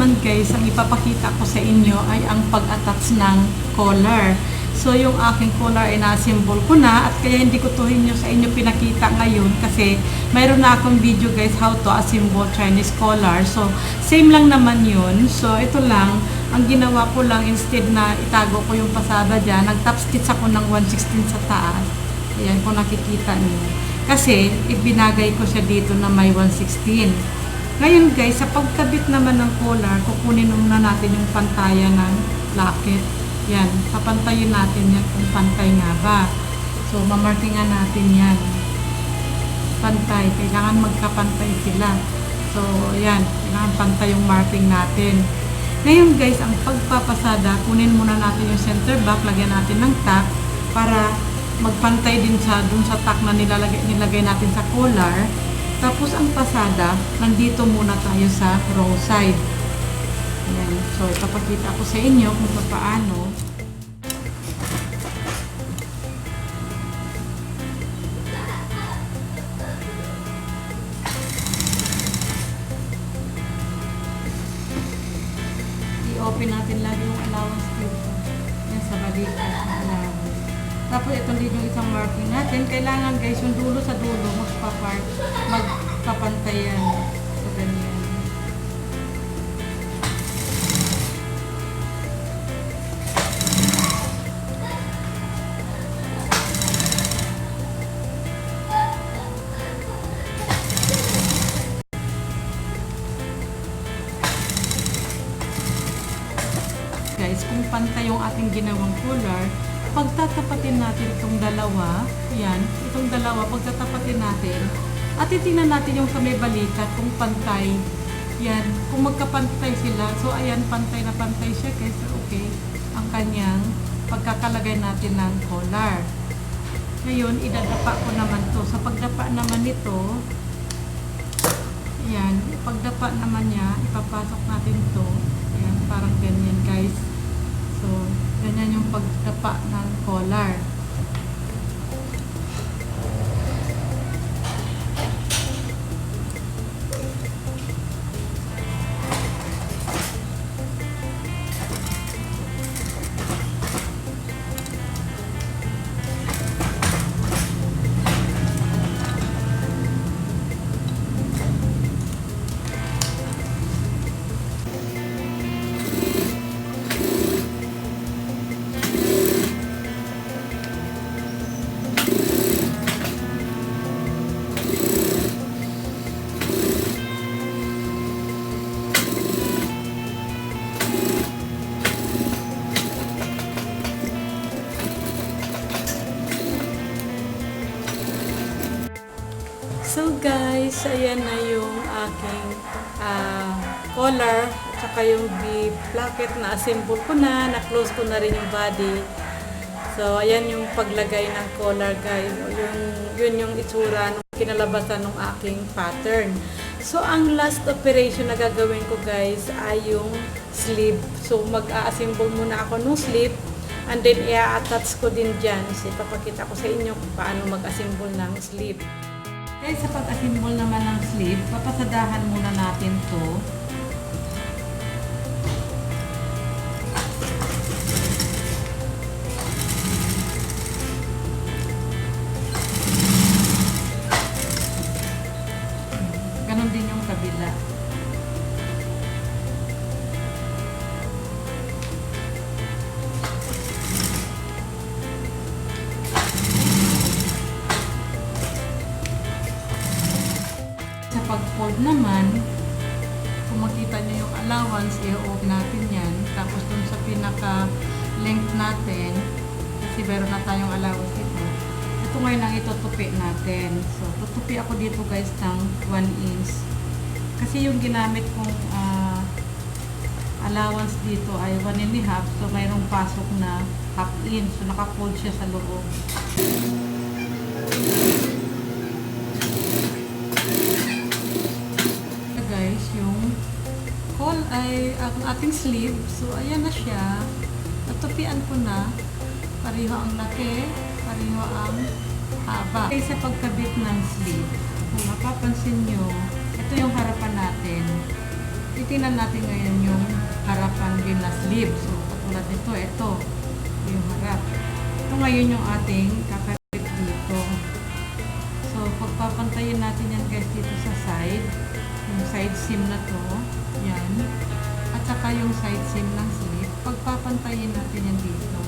naman guys, ang ipapakita ko sa inyo ay ang pag-attach ng collar. So yung aking collar ay na-assemble ko na at kaya hindi ko to sa inyo pinakita ngayon kasi mayroon na akong video guys how to assemble Chinese collar. So same lang naman yun. So ito lang, ang ginawa ko lang instead na itago ko yung pasada dyan, nag-top stitch ako ng 1/16 sa taas. Ayan kung nakikita niyo. Kasi ibinagay ko siya dito na may 1/16. Ngayon guys, sa pagkabit naman ng collar, kukunin muna natin yung pantayan ng locket. Yan, papantayin natin yan kung pantay nga ba. So, mamarkingan natin yan. Pantay, kailangan magkapantay sila. So, yan, kailangan pantay yung marking natin. Ngayon guys, ang pagpapasada, kunin muna natin yung center back, lagyan natin ng tack para magpantay din sa dun sa tack na nilagay natin sa collar. Tapos ang pasada, nandito muna tayo sa wrong side. Ayan. So, ipapakita ko sa inyo kung paano. I-open natin lagi yung allowance dito. Yan sa balikat ng allowance. Tapos, ito din yung isang marking natin. Kailangan guys, yung dulo sa dulo, magpapantayan. So, ganyan. Guys, kung pantay yung ating ginawang collar, pagtatapatin natin itong dalawa, yan, itong dalawa, pagtatapatin natin, at titingnan natin yung sa may balikat kung pantay, yan, kung magkapantay sila, so ayan, pantay na pantay siya, guys, okay, ang kanyang pagkakalagay natin ng collar. Ngayon, idadapa ko naman to, sa pagdapa naman nito, yan, pagdapa naman niya, ipapasok natin to, yan, parang ganyan, guys. So, ganyan yung pagdapa ng collar. So guys, ayan na yung aking collar at saka yung placket na assemble ko na close ko na rin yung body. So ayan yung paglagay ng collar guys. Yun yung itsura ng kinalabasan ng aking pattern. So ang last operation na gagawin ko guys ay yung sleeve. So mag-a-assemble muna ako ng sleeve and then i-attach ko din dyan. So ipapakita ko sa inyo kung paano mag-assemble ng sleeve. Kaya sa pag-assemble naman ng sleeve, papasadahan muna natin to. Ganon din yung kabila. Pag-fold naman, kung makita nyo yung allowance, i-off natin yan. Tapos dun sa pinaka-length natin, kasi meron na tayong allowance ito. Ito ngayon ang itutupi natin. So, tutupi ako dito guys ng 1 inch. Kasi yung ginamit kong allowance dito ay 1.5. So, mayroong pasok na 1/2 inch. So, naka-fold siya sa loob. Yung ay ang ating sleeve. So, ayan na siya. Natupian ko na. Pareho ang laki. Pareho ang haba. Okay, sa pagkabit ng sleeve, kung mapapansin nyo, ito yung harapan natin. Titingnan natin ngayon yung harapan din na sleeve. So, katulad nito, ito yung harap. Ito ngayon yung ating kakabit dito. So, pagpapantayin natin yan guys dito sa side. Yung side seam na to. Yan. At saka yung side seam ng sleeve. Pagpapantayin natin yan dito.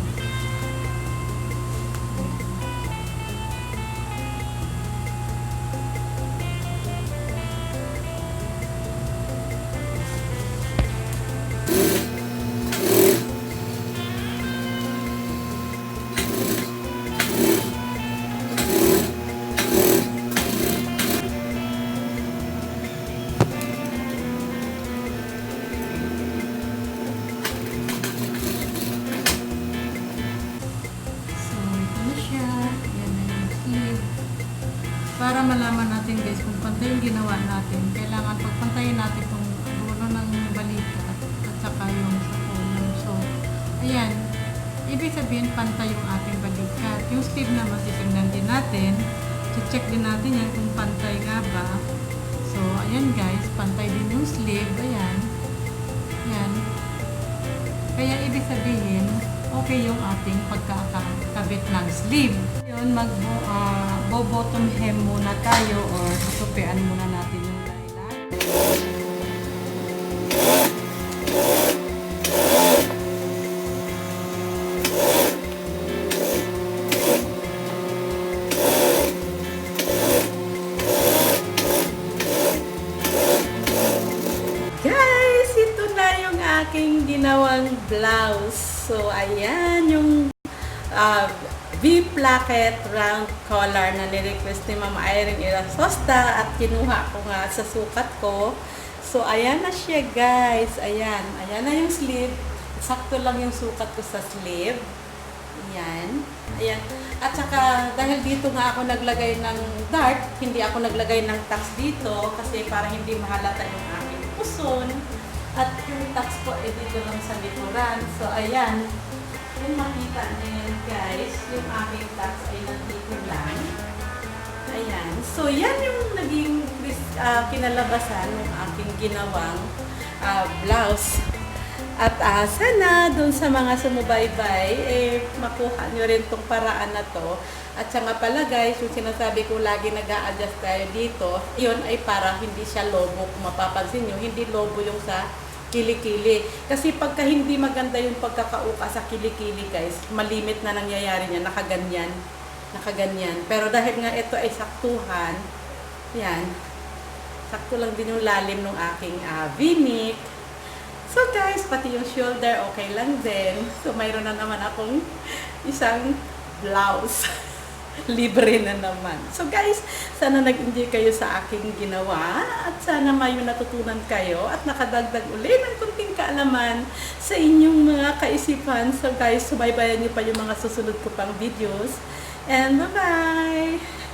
Para malaman natin guys kung pantay yung ginawa natin, kailangan pagpantayin natin itong dulo ng balikat at saka yung sa collar. So, ayan. Ibig sabihin pantay yung ating balikat. Yung sleeve naman, titignan din natin. Check din natin yan kung pantay nga ba. So, ayan guys, pantay din yung sleeve. Ayan. Ayan. Kaya ibig sabihin, okay yung ating pagkakabit ng sleeve. Yun, mag-bottom hem muna tayo or tupian muna natin yung lilac. Guys, ito na yung aking ginawang blouse. So, ayan yung V-placket round collar na ni-request ni Mama Irene Irasosta at kinuha ko nga sa sukat ko. So, ayan na siya guys. Ayan. Ayan na yung sleeve. Sakto lang yung sukat ko sa sleeve. Ayan. Ayan. At saka, dahil dito nga ako naglagay ng dart, hindi ako naglagay ng tax dito kasi para hindi mahalata yung aking puson. At yung tax ko, dito lang sa likuran. So, ayan. Kung makita niyo guys, yung aking tax ay nandito lang. Ayan. So, yan yung naging kinalabasan ng aking ginawang blouse. At sana dun sa mga sumubaybay, makuha nyo rin tong paraan na to. At saka pala guys, yung sinasabi ko lagi nag-a-adjust tayo dito, yun ay para hindi siya lobo. Kung mapapansin nyo, hindi lobo yung sa kilikili. Kasi pagka hindi maganda yung pagkakauka sa kilikili guys, malimit na nangyayari niya, nakaganyan. Nakaganyan. Pero dahil nga ito ay saktuhan, yan, sakto lang din yung lalim ng aking V-neck. So guys, pati yung shoulder, okay lang din. So mayroon na naman akong isang blouse. Libre na naman. So guys, sana nag-enjoy kayo sa aking ginawa at sana may natutunan kayo at nakadagdag ulit ng kunting kaalaman sa inyong mga kaisipan. So guys, subaybayan niyo pa yung mga susunod ko pang videos. And bye-bye!